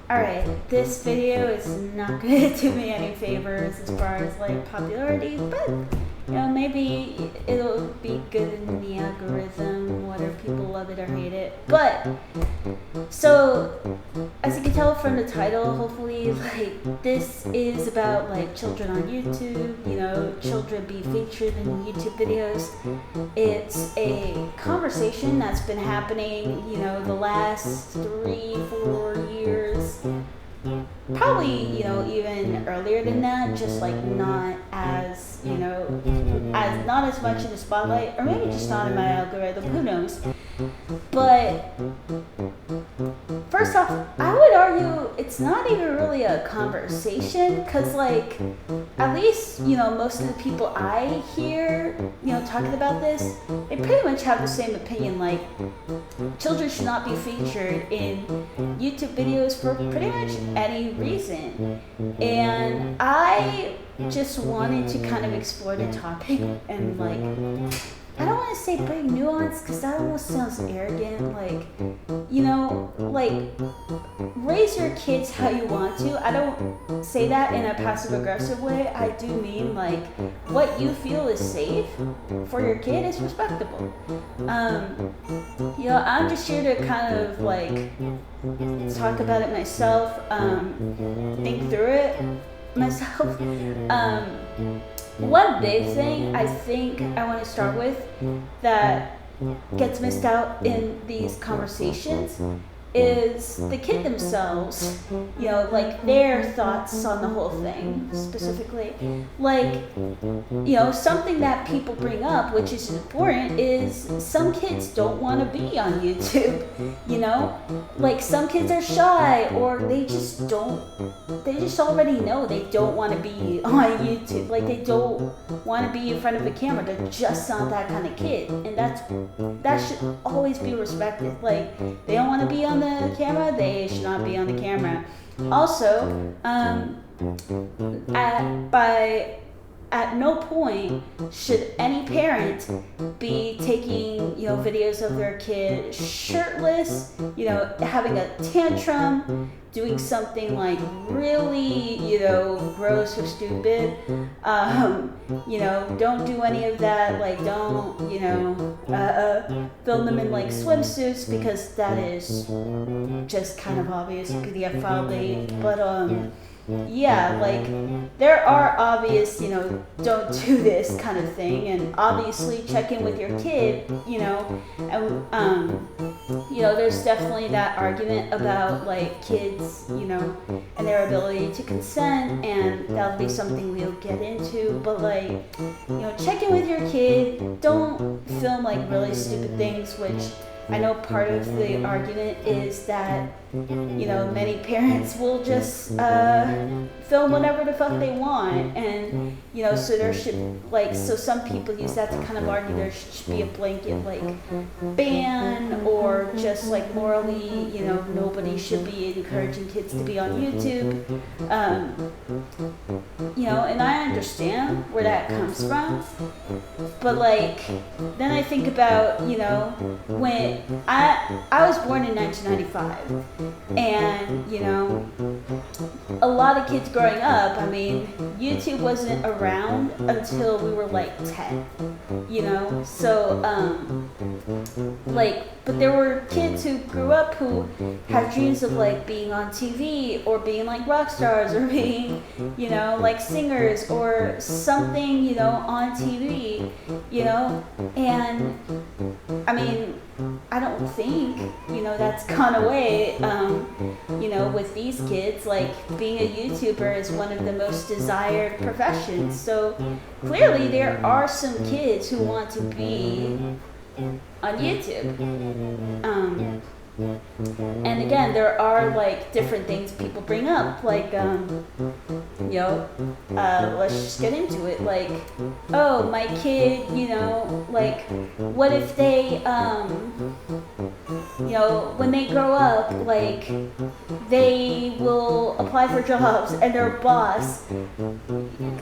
Alright, this video is not going to do me any favors as far as like popularity, but maybe it'll be good in the algorithm, whether people love it or hate it. But so as you can tell from the title, hopefully like this is about like children on YouTube, children being featured in YouTube videos. It's a conversation that's been happening, the last 3-4 years. Probably, even earlier than that, just like not as, not as much in the spotlight, or maybe just not in my algorithm, who knows. But first off, I would argue it's not even really a conversation, because like, at least, most of the people I hear, talking about this, they pretty much have the same opinion, like, children should not be featured in YouTube videos for pretty much any reason. And I just wanted to kind of explore the topic and like, I don't want to say bring nuance because that almost sounds arrogant, like, raise your kids how you want to. I don't say that in a passive aggressive way. I do mean like what you feel is safe for your kid is respectable. I'm just here to kind of like talk about it myself, think through it myself. One big thing I think I want to start with that gets missed out in these conversations is the kid themselves, like their thoughts on the whole thing specifically. Like, something that people bring up, which is important, is some kids don't want to be on YouTube, like some kids are shy or they just already know they don't want to be on YouTube, like they don't want to be in front of a camera, they're just not that kind of kid, and that should always be respected. Like, they don't want to be on the camera, they should not be on the camera. Also, at no point should any parent be taking, videos of their kid shirtless, having a tantrum, doing something like really, gross or stupid. Don't do any of that. Like, don't, film them in like swimsuits, because that is just kind of obvious. You could get filed late. But, yeah, like, there are obvious, don't do this kind of thing, and obviously check in with your kid, and, there's definitely that argument about, like, kids, and their ability to consent, and that'll be something we'll get into, but, like, check in with your kid, don't film, like, really stupid things, which I know part of the argument is that, many parents will just film whatever the fuck they want, and, so there should, like, so some people use that to kind of argue there should be a blanket, like, ban, or just, like, morally, nobody should be encouraging kids to be on YouTube, and I understand where that comes from, but, like, then I think about, when I was born in 1995, and, a lot of kids growing up, I mean, YouTube wasn't around until we were like 10, so, but there were kids who grew up who had dreams of like being on TV or being like rock stars or being, like singers or something, on TV, and I mean, I don't think, that's gone away, with these kids. Like, being a YouTuber is one of the most desired professions. So clearly there are some kids who want to be on YouTube. And again, there are like different things people bring up, like, let's just get into it. Like, oh, my kid, like, what if they, when they grow up, like, they will apply for jobs and their boss,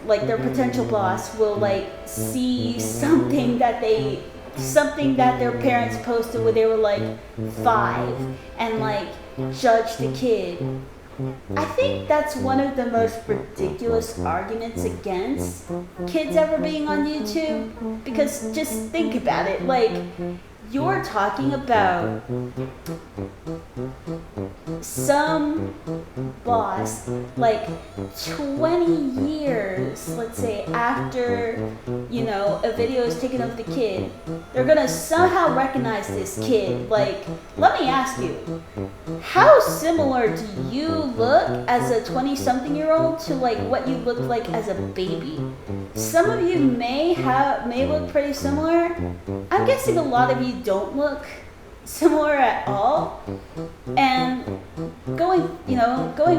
like their potential boss, will like see something that their parents posted when they were like 5, and like judge the kid. I think that's one of the most ridiculous arguments against kids ever being on YouTube, because just think about it, like, you're talking about some boss, like 20 years, let's say, after, you know, a video is taken of the kid, they're gonna somehow recognize this kid. Like, let me ask you, how similar do you look as a 20-something-year-old to, like, what you looked like as a baby? Some of you may look pretty similar. I'm guessing a lot of you don't look similar at all. And going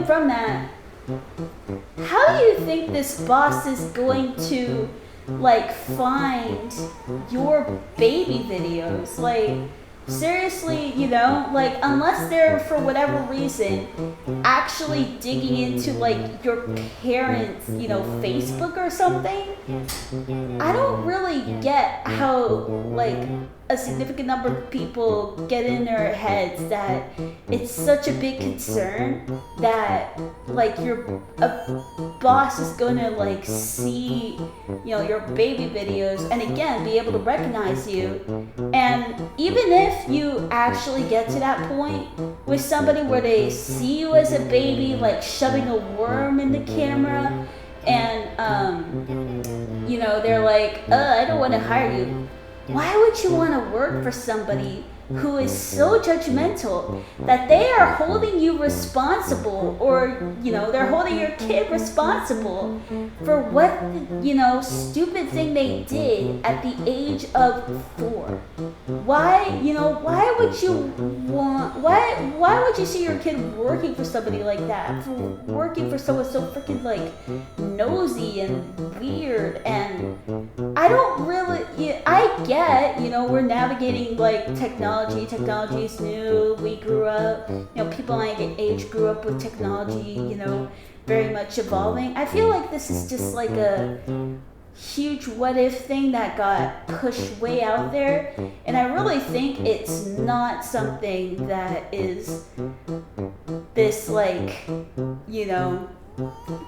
from that, how do you think this boss is going to, like, find your baby videos? Like, seriously, you know, like, unless they're, for whatever reason, actually digging into, like, your parents', you know, Facebook or something, I don't really get how, like, a significant number of people get in their heads that it's such a big concern that, like, a boss is gonna, like, see, you know, your baby videos and again be able to recognize you. And even if you actually get to that point with somebody where they see you as a baby, like shoving a worm in the camera, and you know, they're like, I don't want to hire you. Why would you want to work for somebody who is so judgmental that they are holding you responsible, or, you know, they're holding your kid responsible for what, you know, stupid thing they did at the age of 4? Why, you know, why would you see your kid working for somebody like that, for working for someone so freaking, like, nosy and weird? And I don't really, I get, you know, we're navigating, like, technology is new, we grew up, you know, people my age grew up with technology, you know, very much evolving. I feel like this is just like a huge what if thing that got pushed way out there, and I really think it's not something that is this, like, you know,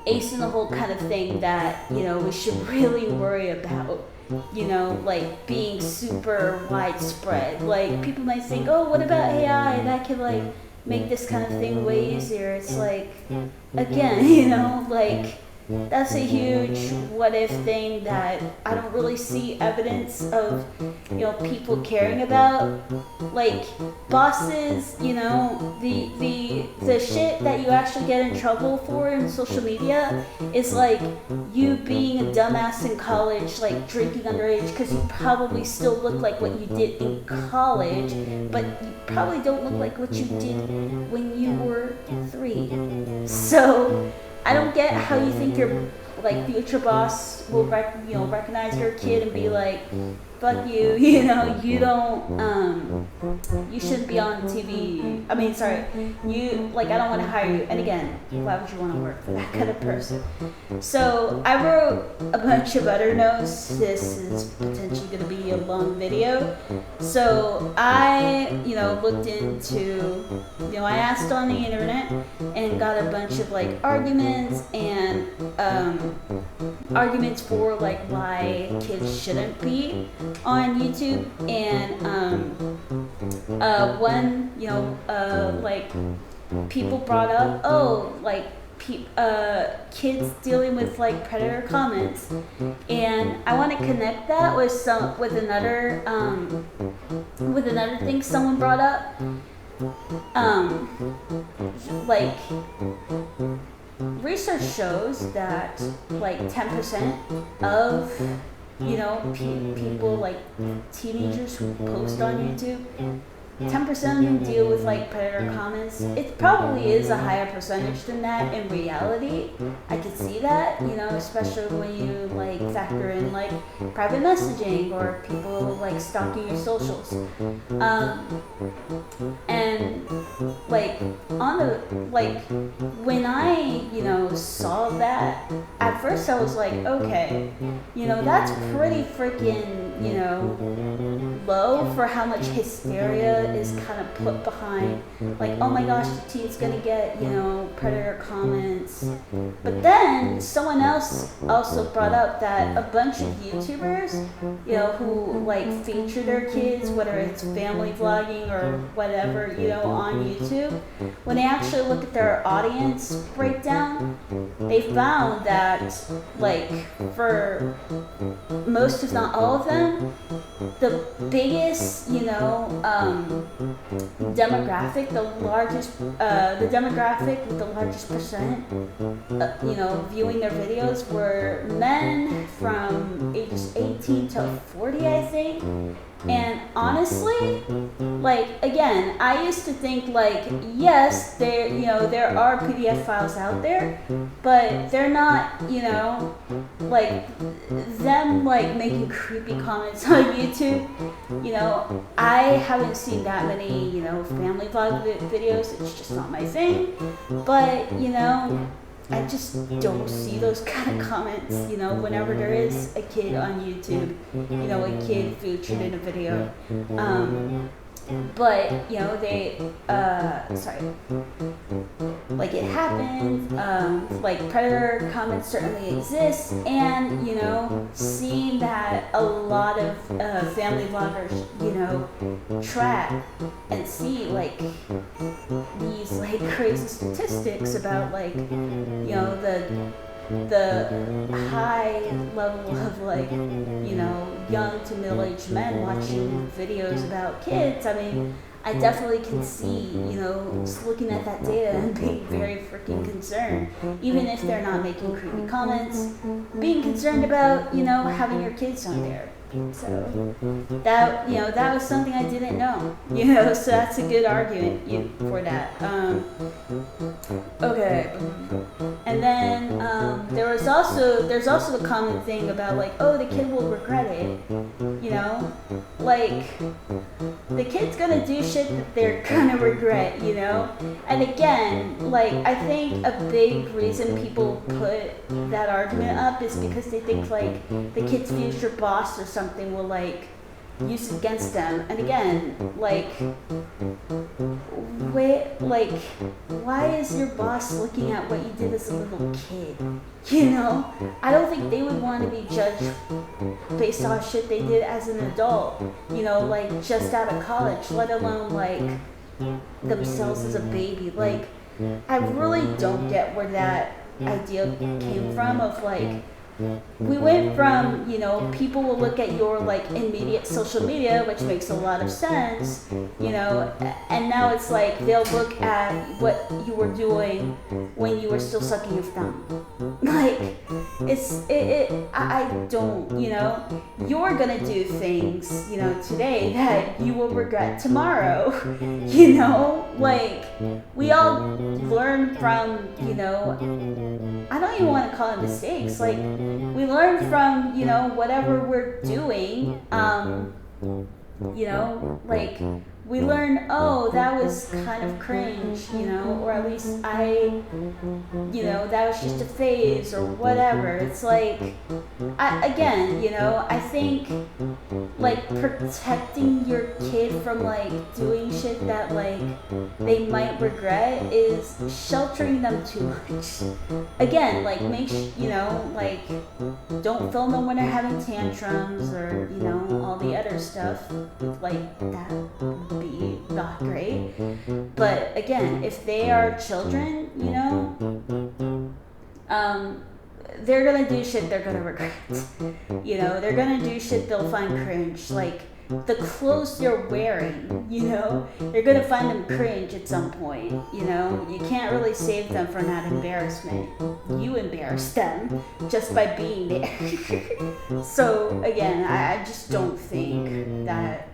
ace in the hole kind of thing that, you know, we should really worry about, you know, like, being super widespread. Like, people might think, oh, what about AI? That could, like, make this kind of thing way easier. It's like, again, you know, like, that's a huge what if thing that I don't really see evidence of, you know, people caring about. Like, bosses, you know, the shit that you actually get in trouble for in social media is, like, you being a dumbass in college, like, drinking underage, because you probably still look like what you did in college, but you probably don't look like what you did when you were 3. So I don't get how you think your, like, future boss will recognize your kid and be like, fuck you, you know, you don't, you shouldn't be on TV. I mean, sorry, you, like, I don't want to hire you. And again, why would you want to work for that kind of person? So I wrote a bunch of other notes. This is potentially going to be a long video. So I, you know, looked into, you know, I asked on the internet and got a bunch of, like, arguments and arguments for, like, why kids shouldn't be on YouTube. And one, you know, like, people brought up, oh, like, kids dealing with, like, predator comments, and I want to connect that with another thing someone brought up. Like, research shows that, like, 10% of, you know, people, like, teenagers who post on YouTube, 10% of them deal with, like, predator comments. It probably is a higher percentage than that in reality. I could see that, you know, especially when you, like, factor in, like, private messaging or people, like, stalking your socials. And, like, when I, you know, saw that, at first I was like, okay, you know, that's pretty freaking, you know, low for how much hysteria media is kind of put behind, like, oh my gosh, the teen's gonna get, predator comments. But then someone else also brought up that a bunch of YouTubers, who like feature their kids, whether it's family vlogging or whatever, on YouTube, when they actually look at their audience breakdown, they found that, like, for most, if not all of them, the biggest, demographic, the demographic with the largest percent, viewing their videos were men from ages 18 to 40, I think. And honestly, like, again, I used to think, like, yes, there are PDF files out there, but they're not, like, them, like, making creepy comments on YouTube. I haven't seen that many, family vlog videos. It's just not my thing. But, I just don't see those kind of comments, whenever there is a kid on YouTube, a kid featured in a video. But, like, it happens, like, predator comments certainly exist, and, seeing that a lot of family vloggers, track and see, like, these, like, crazy statistics about, like, the high level of, like, young to middle-aged men watching videos about kids. I mean, I definitely can see, looking at that data and being very freaking concerned, even if they're not making creepy comments, being concerned about, having your kids on there. So that that was something I didn't know, so that's a good argument for that. Okay, and then there's also the common thing about, like, oh, the kid will regret it, like, the kid's gonna do shit that they're gonna regret, and again, like, I think a big reason people put that argument up is because they think, like, the kid's future boss or something will, like, use it against them. And again, like, why is your boss looking at what you did as a little kid? I don't think they would want to be judged based on shit they did as an adult, like, just out of college, let alone, like, themselves as a baby. Like, I really don't get where that idea came from of, like, we went from, people will look at your, like, immediate social media, which makes a lot of sense, and now it's like they'll look at what you were doing when you were still sucking your thumb. Like, I don't, you're gonna do things, today that you will regret tomorrow, like, we all learn from, I don't even want to call it mistakes, like, we learn from, whatever we're doing, like, we learn, oh, that was kind of cringe, or at least that was just a phase or whatever. It's like, I think, like, protecting your kid from, like, doing shit that, like, they might regret is sheltering them too much. Again, like, like, don't film them when they're having tantrums or, all the other stuff, like, that would be not great. But again, if they are children, they're gonna do shit they're gonna regret. They're gonna do shit they'll find cringe. Like, the clothes you're wearing, you're gonna find them cringe at some point. You can't really save them from that embarrassment. You embarrass them just by being there. So again, I just don't think that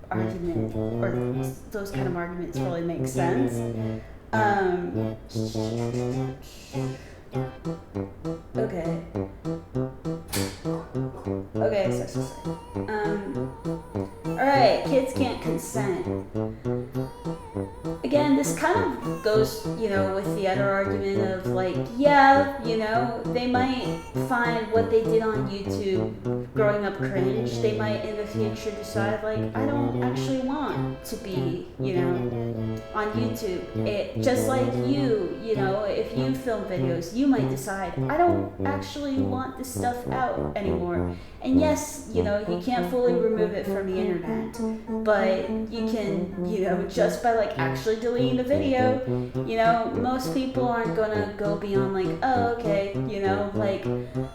argument or those kind of arguments really make sense. Okay, so. Alright, kids can't consent. Again, this kind of goes goes, with the other argument of like, yeah, they might find what they did on YouTube growing up cringe. They might in the future decide like, I don't actually want to be, on YouTube. It just like if you film videos, you might decide, I don't actually want this stuff out anymore. And yes, you can't fully remove it from the internet, but you can, just by like actually deleting the video, most people aren't gonna go beyond like, oh, okay, like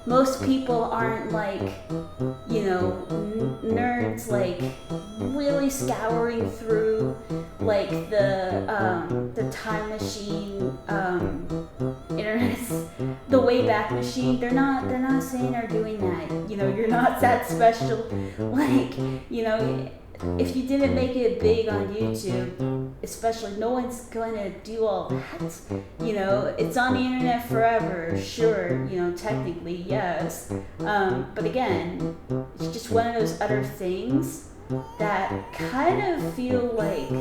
most people aren't like, nerds like really scouring through like the time machine, internet, the Wayback Machine. They're not saying they're doing that. You're not that special. Like, if you didn't make it big on YouTube, especially, no one's going to do all that. It's on the internet forever, sure, technically, yes. But again, it's just one of those other things that kind of feel like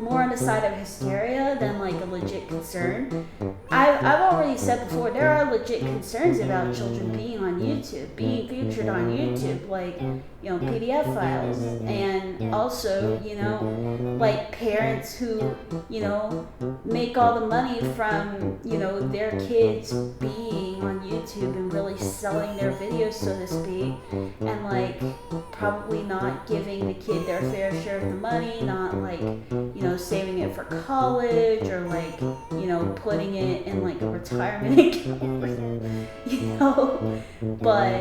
more on the side of hysteria than like a legit concern. I've already said before, there are legit concerns about children being on YouTube, being featured on YouTube, like, PDF files, and also, like parents who, make all the money from, their kids being on YouTube and really selling their videos, so to speak, and like probably not giving the kid their fair share of the money, not like, saving it for college or like, putting it in like a retirement account, but,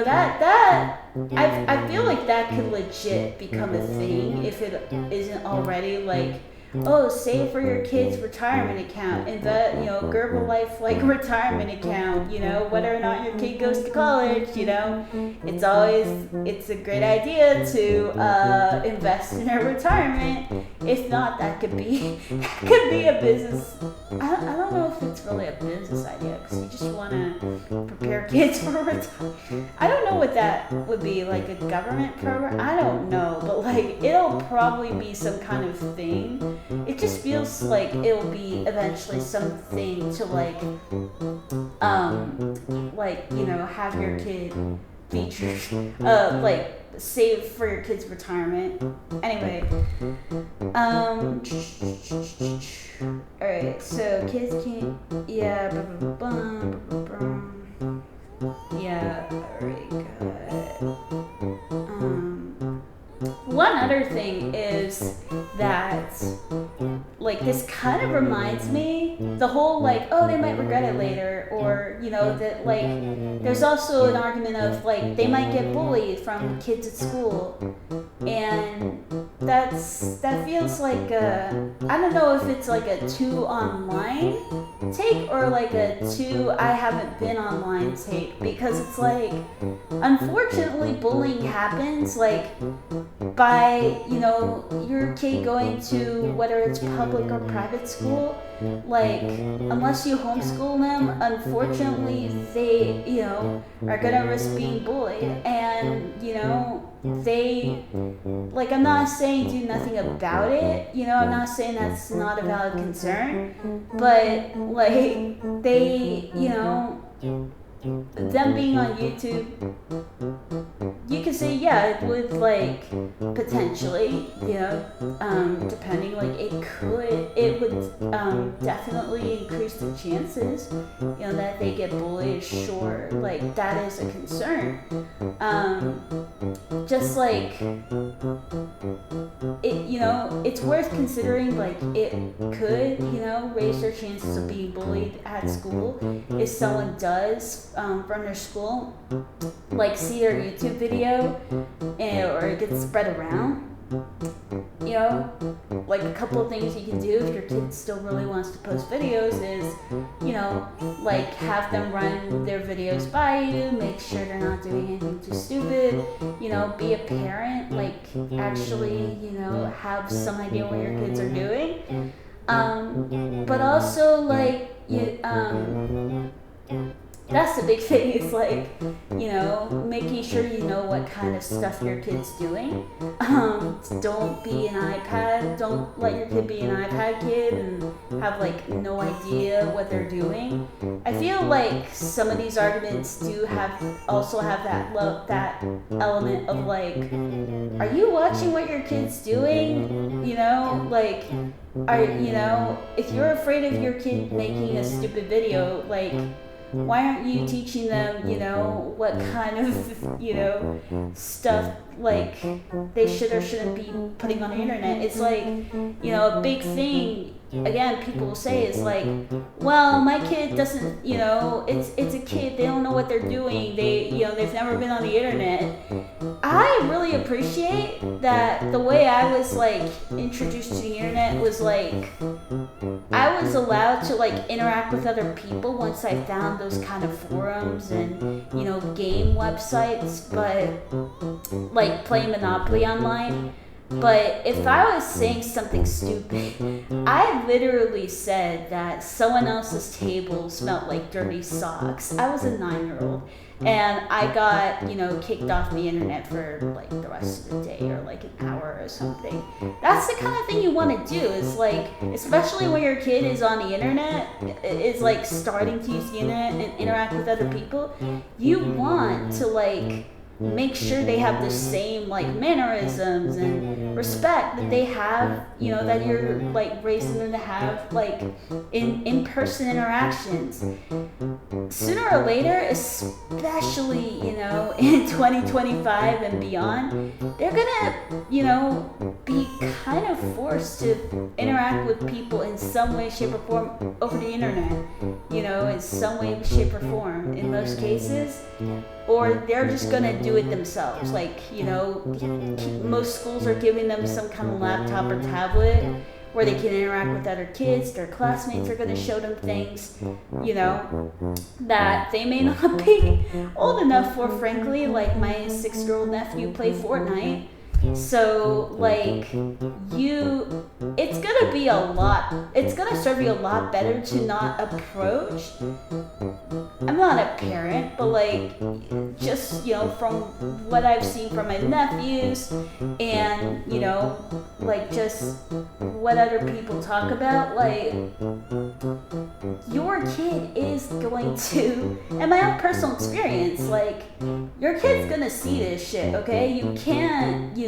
that I feel like that could legit become a thing if it isn't already, like, oh, save for your kid's retirement account, and that, Gerber Life like retirement account, whether or not your kid goes to college, it's a great idea to invest in their retirement. If not, that could be a business. I don't know if it's really a business idea, because you just want to prepare kids for retirement. I don't know what that would be, like a government program. I don't know, but like it'll probably be some kind of thing. It just feels like it'll be eventually something to like, have your kid featured, like save for your kid's retirement. Anyway, alright, so kids can't, yeah, yeah, alright, good. One other thing is that, like, this kind of reminds me, the whole, like, oh, they might regret it later, or, that, like, there's also an argument of, like, they might get bullied from kids at school, and that feels like I don't know if it's like a too online take or like a too I haven't been online take, because it's like, unfortunately, bullying happens, like, by, your kid going to, whether it's public or private school, like, unless you homeschool them, unfortunately, they, are gonna risk being bullied, and, they, like, I'm not saying do nothing about it, I'm not saying that's not a valid concern, but, like, they, them being on YouTube, you could say, yeah, it would, like, potentially, depending, like, it would definitely increase the chances, that they get bullied, sure, like, that is a concern. Just, like, it, it's worth considering, like, it could, raise their chances of being bullied at school if someone does, from their school, like, see their YouTube video, or it gets spread around. Like, a couple of things you can do if your kid still really wants to post videos is, like, have them run their videos by you, make sure they're not doing anything too stupid, be a parent, like, actually, have some idea what your kids are doing, but also, like, that's the big thing, is like, making sure you know what kind of stuff your kid's doing. Don't be an iPad, don't let your kid be an iPad kid and have like no idea what they're doing. I feel like some of these arguments do also have that element of like, are you watching what your kid's doing? Like, if you're afraid of your kid making a stupid video, like, why aren't you teaching them, what kind of, stuff, like, they should or shouldn't be putting on the internet? It's like, a big thing, again, people will say is like, well, my kid doesn't, it's a kid, they don't know what they're doing, they've never been on the internet. I really appreciate that the way I was, like, introduced to the internet was, like, I was allowed to, like, interact with other people once I found those kind of forums and, game websites, but, like, playing Monopoly online. But if I was saying something stupid, I literally said that someone else's table smelled like dirty socks. I was a 9-year-old. And I got, kicked off the internet for like the rest of the day or like an hour or something. That's the kind of thing you want to do. Is like, especially when your kid is on the internet, is like starting to use the internet and interact with other people. You want to like make sure they have the same like mannerisms and respect that they have, that you're like raising them to have like in-person interactions. Sooner or later, especially, in 2025 and beyond, they're gonna, be kind of forced to interact with people in some way, shape, or form over the internet, in some way, shape, or form in most cases. Or they're just gonna do it themselves. Like, most schools are giving them some kind of laptop or tablet where they can interact with other kids. Their classmates are gonna show them things, that they may not be old enough for, frankly. Like, my 6-year-old nephew played Fortnite. So, like, it's gonna serve you a lot better to not approach. I'm not a parent, but like, just, from what I've seen from my nephews and, like, just what other people talk about, like, your kid is going to, and my own personal experience, like, your kid's gonna see this shit, okay? You can't,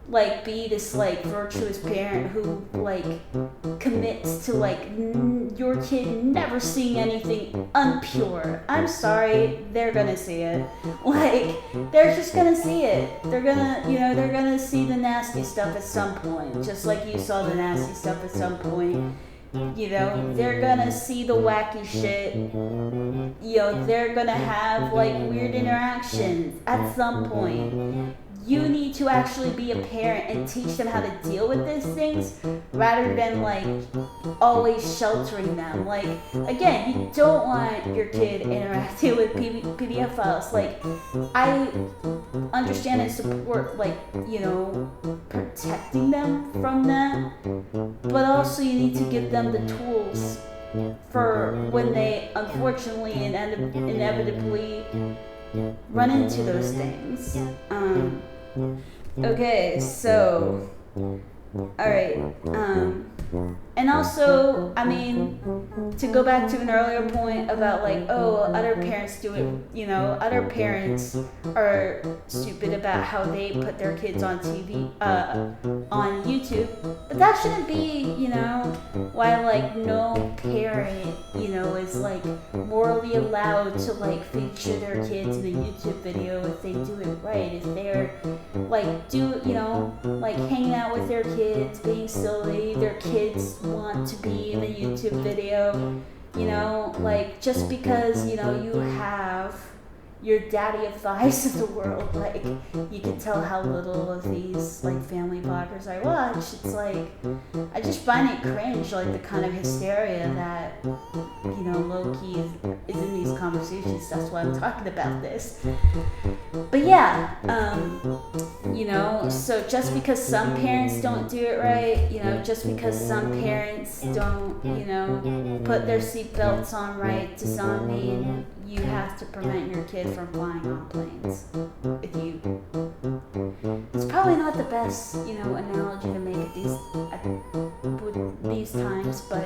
like, be this, like, virtuous parent who, like, commits to, like, your kid never seeing anything unpure. I'm sorry, they're gonna see it. Like, they're just gonna see it. They're gonna see the nasty stuff at some point, just like you saw the nasty stuff at some point. They're gonna see the wacky shit. They're gonna have, like, weird interactions at some point. You need to actually be a parent and teach them how to deal with these things rather than, like, always sheltering them. Like, again, you don't want your kid interacting with PDF files. Like, I understand and support, like, protecting them from that, but also you need to give them the tools for when they unfortunately and inevitably run into those things. Okay, so, alright, and also, I mean, to go back to an earlier point about, like, oh, other parents do it, other parents are stupid about how they put their kids on TV, on YouTube, but that shouldn't be, why, like, no parent, is, like, morally allowed to, like, feature their kids in a YouTube video if they do it right, if they're, like, like, hanging out with their kids, being silly, their kids want to be in a YouTube video, like, just because, you have, your daddy of fives of the world. Like, you can tell how little of these like family bloggers I watch. It's like, I just find it cringe, like the kind of hysteria that, you know, low-key is in these conversations. That's why I'm talking about this. But yeah, you know, so just because some parents don't do it right, you know, just because some parents don't, you know, put their seatbelts on right, does not mean you have to prevent your kid from flying on planes. It's probably not the best, you know, analogy to make at these times, but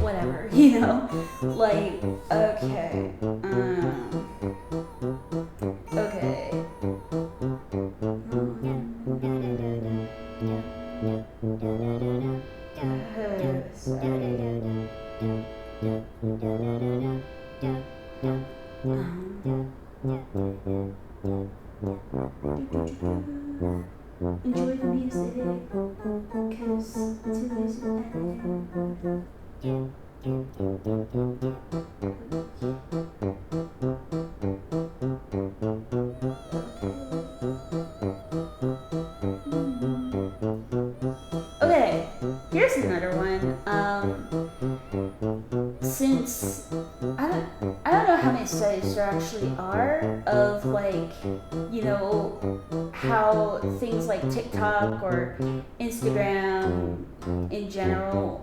whatever, you know, like, okay, enjoy the music, because today's okay, here's another one. Since I don't know how many studies there actually are of, like, you know, how things like TikTok or Instagram in general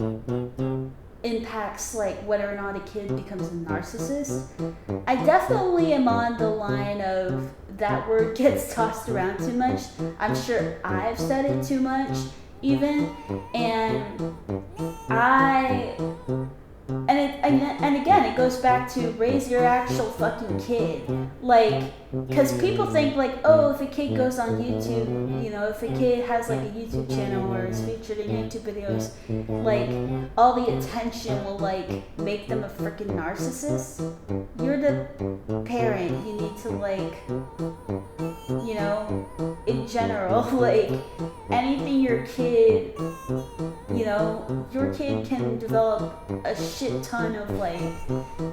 impacts like whether or not a kid becomes a narcissist. I definitely am on the line of that word gets tossed around too much. I'm sure I've said it too much even, and and again, it goes back to raise your actual fucking kid. Like, because people think like, oh, if a kid goes on YouTube, you know, if a kid has like a YouTube channel or is featured in YouTube videos, like, all the attention will like make them a freaking narcissist. You're the parent. You need to, like, you know, in general, like, anything your kid, you know, your kid can develop a shit ton of like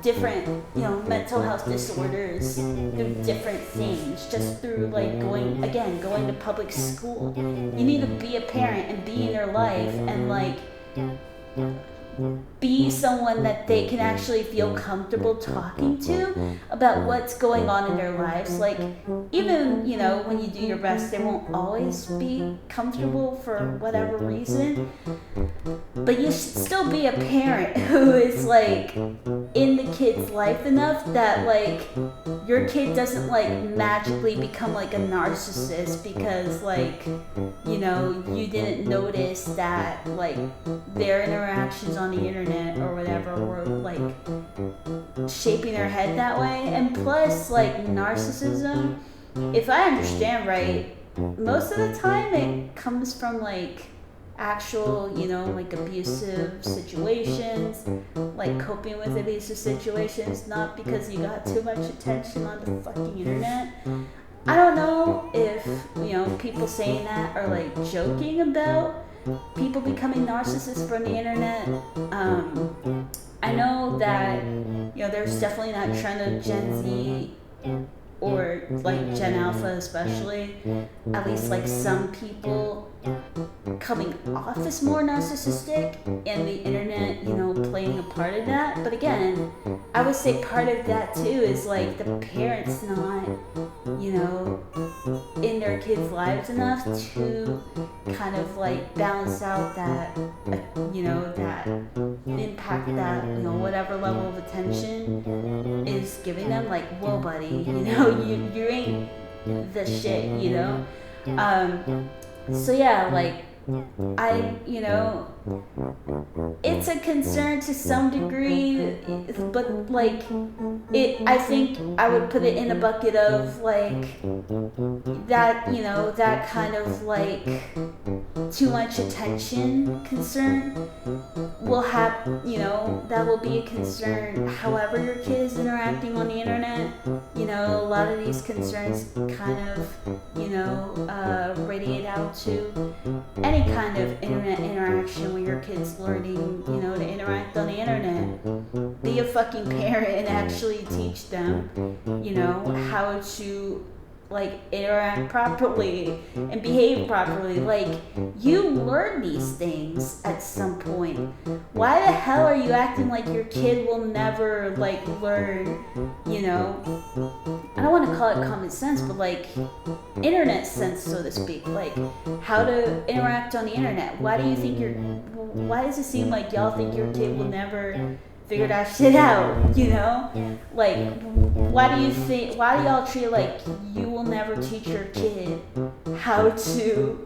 different, you know, mental health disorders through different things, just through like going to public school. You need to be a parent and be in their life and like be someone that they can actually feel comfortable talking to about what's going on in their lives. Like, even, you know, when you do your best, they won't always be comfortable for whatever reason, but you should still be a parent who is like in the kid's life enough that like your kid doesn't like magically become like a narcissist because, like, you know, you didn't notice that like their interactions on the internet or whatever were like shaping their head that way. And plus, like, narcissism, if I understand right, most of the time it comes from like actual, you know, like abusive situations, like coping with abusive situations, not because you got too much attention on the fucking internet. I don't know if, you know, people saying that are like joking about people becoming narcissists from the internet. I know that, you know, there's definitely that trend of Gen Z or like Gen Alpha especially, at least like some people coming off as more narcissistic, and the internet, you know, playing a part of that. But again, I would say part of that too is like the parents not, you know, in their kids' lives enough to kind of like balance out that, you know, that impact that, you know, whatever level of attention is giving them. Like, whoa, buddy, you know, you ain't the shit, you know. So yeah, like, you know, it's a concern to some degree, but like, I think I would put it in a bucket of like that, you know, that kind of like too much attention concern will have, you know, that will be a concern however your kid is interacting on the internet. You know, a lot of these concerns kind of, you know, radiate out to any kind of internet interaction when your kid's learning, to interact on the internet. Be a fucking parent and actually teach them, how to interact properly and behave properly. You learn these things at some point. Why the hell are you acting like your kid will never learn, I don't want to call it common sense, but internet sense, so to speak, how to interact on the internet? Why why does it seem like y'all think your kid will never figure that shit out, why do y'all treat it like you will never teach your kid how to,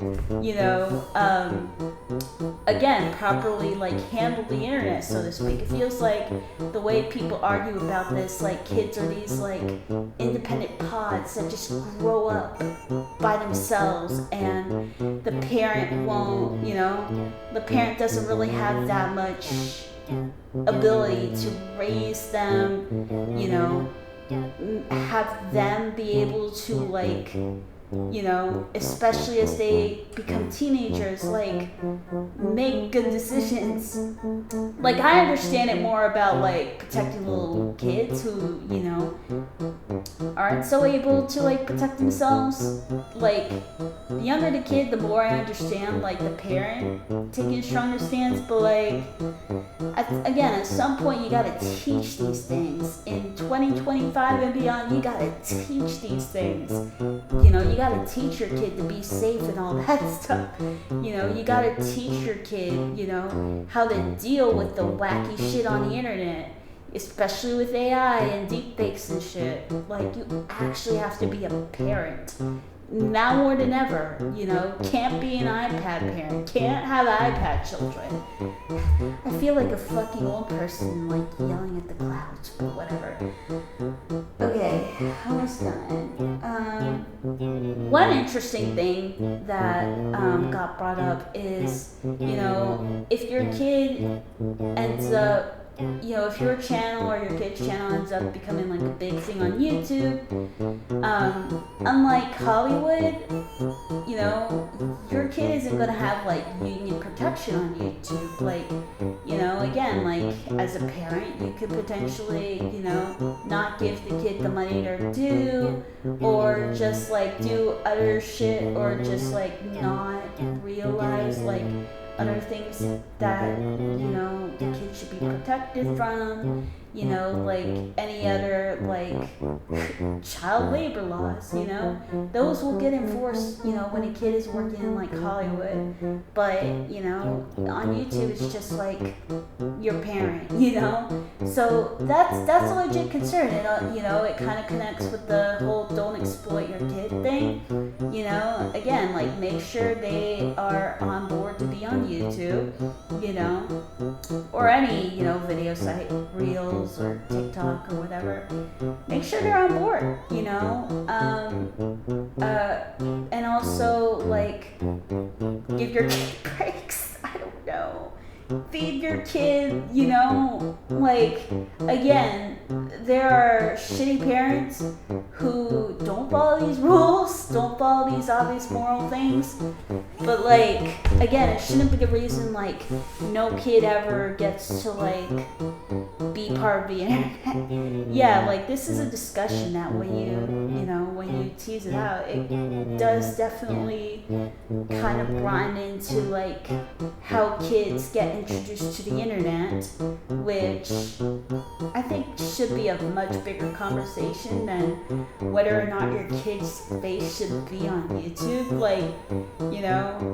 again, properly handle the internet, so to speak? It feels like the way people argue about this, kids are these independent pods that just grow up by themselves, and the parent won't, the parent doesn't really have that much ability to raise them, have them be able to especially as they become teenagers, make good decisions. I understand it more about protecting little kids who, aren't so able to protect themselves. The younger the kid, the more I understand the parent taking a stronger stance, but again, at some point you gotta teach these things. In 2025 and beyond, you gotta teach these things. You gotta teach your kid to be safe and all that stuff. You gotta teach your kid, how to deal with the wacky shit on the internet, especially with AI and deepfakes and shit. You actually have to be a parent. Now more than ever, can't be an iPad parent, can't have iPad children. I feel like a fucking old person, yelling at the clouds, but whatever. Okay, almost done. One interesting thing that got brought up is, if your kid ends up, if your channel or your kid's channel ends up becoming a big thing on YouTube, unlike Hollywood, your kid isn't gonna have union protection on YouTube. Again, as a parent, you could potentially, not give the kid the money they're due, or just do other shit, or just not realize other things that, the kid should be protected from, any other, child labor laws, those will get enforced, when a kid is working in, Hollywood, but, on YouTube, it's just, your parent, so that's a legit concern, and, it kind of connects with the whole don't exploit your kid thing, again, make sure they are on board to be on YouTube, or any, video site, Reels or TikTok or whatever. Make sure they're on board, and also, give your kid breaks. I don't know. Feed your kid, again, there are shitty parents who don't follow these rules, don't follow these obvious moral things, but again, it shouldn't be the reason no kid ever gets to be part of the internet. Yeah, this is a discussion that when when you tease it out, it does definitely kind of run into how kids get introduced to the internet, which I think should be a much bigger conversation than whether or not your kid's face should be on YouTube.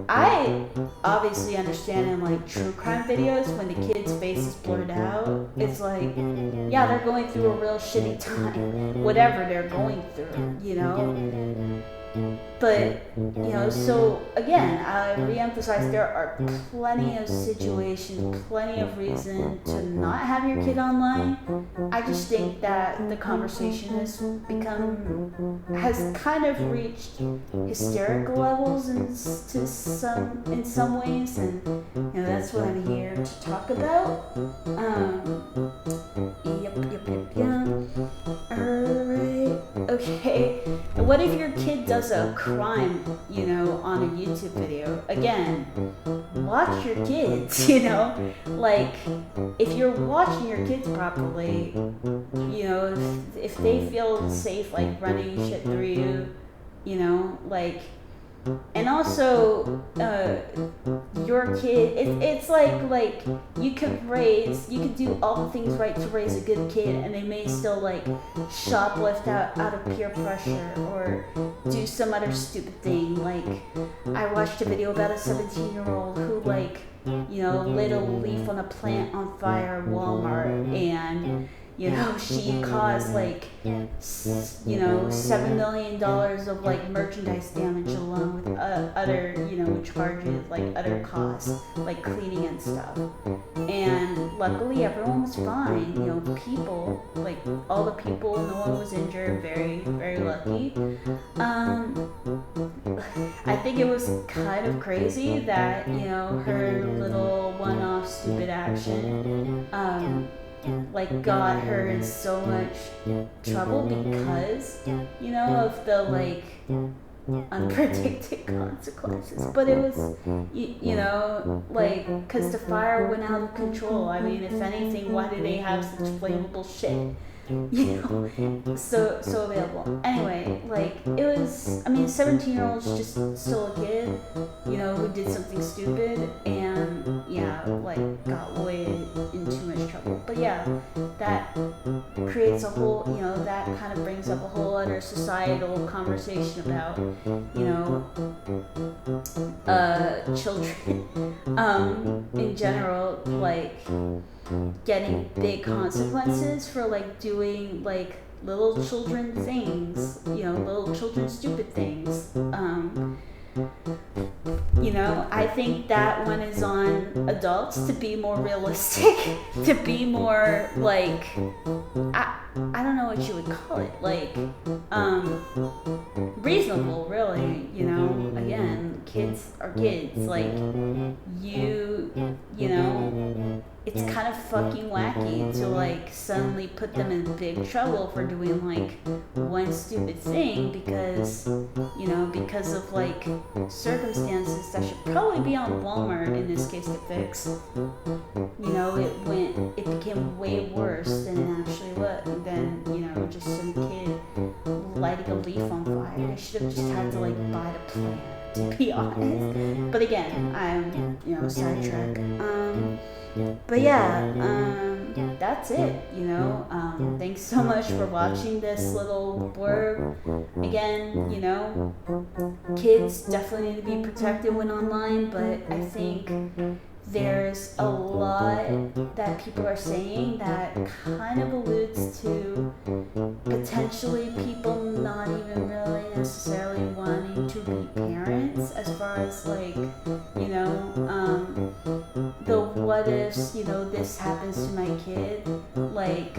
I obviously understand in true crime videos when the kid's face is blurred out, it's yeah, they're going through a real shitty time, whatever they're going through, But, so again, I re-emphasize there are plenty of situations, plenty of reason to not have your kid online. I just think that the conversation has kind of reached hysterical levels in some ways, and that's what I'm here to talk about. Yep. Alright, okay. And what if your kid does a crime, on a YouTube video? Again, watch your kids, you know? Like, if you're watching your kids properly, you know, if they feel safe, like, running shit through you, you know, like, and also, your kid, it's like, you could do all the things right to raise a good kid, and they may still, like, shoplift out of peer pressure, or do some other stupid thing. Like, I watched a video about a 17-year-old who, like, you know, lit a leaf on a plant on fire at Walmart, and, you know, she caused, like, you know, $7 million of, like, merchandise damage along with other, you know, charges, like, other costs, like cleaning and stuff. And luckily everyone was fine, you know, people, like, all the people, no one was injured, very, very lucky. I think it was kind of crazy that, you know, her little one-off stupid action, like, got her in so much trouble because, you know, of the, like, unpredicted consequences. But it was, you know, like, because the fire went out of control. I mean, if anything, why do they have such flammable shit? You know, so available. Anyway, like, it was, I mean, 17-year-old's just still a kid, you know, who did something stupid, and, yeah, like, got way in too much trouble. But yeah, that creates a whole, you know, that kind of brings up a whole other societal conversation about, you know, children, in general, like, getting big consequences for, like, doing, like, little children things, you know, little children stupid things. You know, I think that one is on adults to be more realistic, to be more, like, I don't know what you would call it, like, reasonable, really, you know. Again, kids are kids, like, you know, it's kind of fucking wacky to, like, suddenly put them in big trouble for doing, like, one stupid thing because, you know, because of, like, circumstances that should probably be on Walmart in this case to fix. You know, it became way worse than it actually was, than, you know, just some kid lighting a leaf on fire. They should have just had to, like, buy the plant, to be honest. But again, I'm, you know, sidetrack. But yeah, that's it, you know. Thanks so much for watching this little blurb. Again, you know, kids definitely need to be protected when online, but I think there's a lot that people are saying that kind of alludes to potentially people not even really necessarily wanting to be parents, as far as, like, you know, the what ifs, you know, this happens to my kid. Like,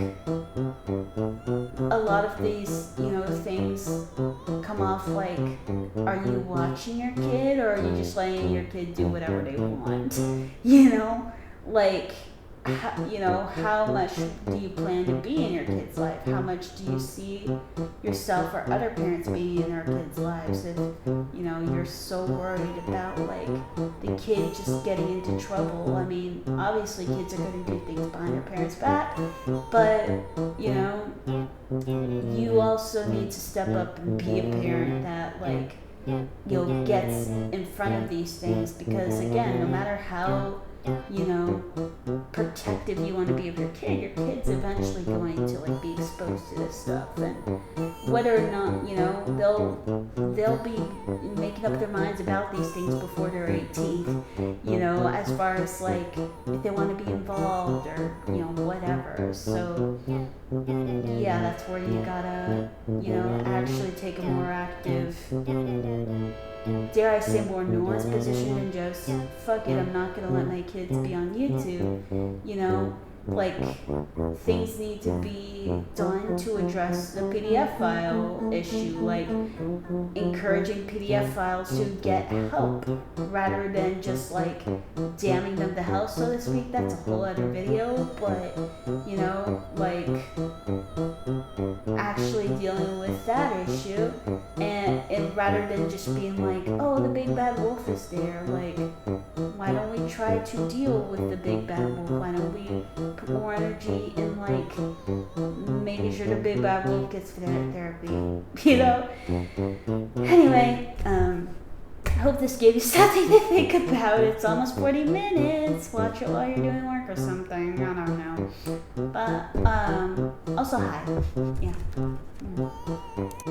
a lot of these, you know, things come off like, are you watching your kid, or are you just letting your kid do whatever they want? You know, like, you know, how much do you plan to be in your kids' life? How much do you see yourself or other parents being in their kids' lives if, you know, you're so worried about, like, the kid just getting into trouble? I mean, obviously kids are going to do things behind their parents' back, but, you know, you also need to step up and be a parent that, like, you know, gets in front of these things, because, again, no matter how, you know, protective you want to be of your kid's eventually going to, like, be exposed to this stuff, and whether or not, you know, they'll be making up their minds about these things before they're 18, you know, as far as, like, if they want to be involved or, you know, whatever. So yeah, that's where you gotta, you know, actually take a more active, dare I say, more nuanced position than just, fuck it, I'm not gonna let my kids be on YouTube. You know, like, things need to be done to address the PDF file issue, like encouraging PDF files to get help rather than just, like, damning them to hell, so to speak. That's a whole other video, but, you know, like, actually dealing with that issue, and rather than just being like, oh, the big bad wolf is there, like, why don't we try to deal with the big bad wolf? Why don't we put more energy in like making sure the big bad wolf gets therapy? You know. Anyway, I hope this gave you something to think about. It's almost 40 minutes. Watch it while you're doing work or something. I don't know. But also hi. Yeah.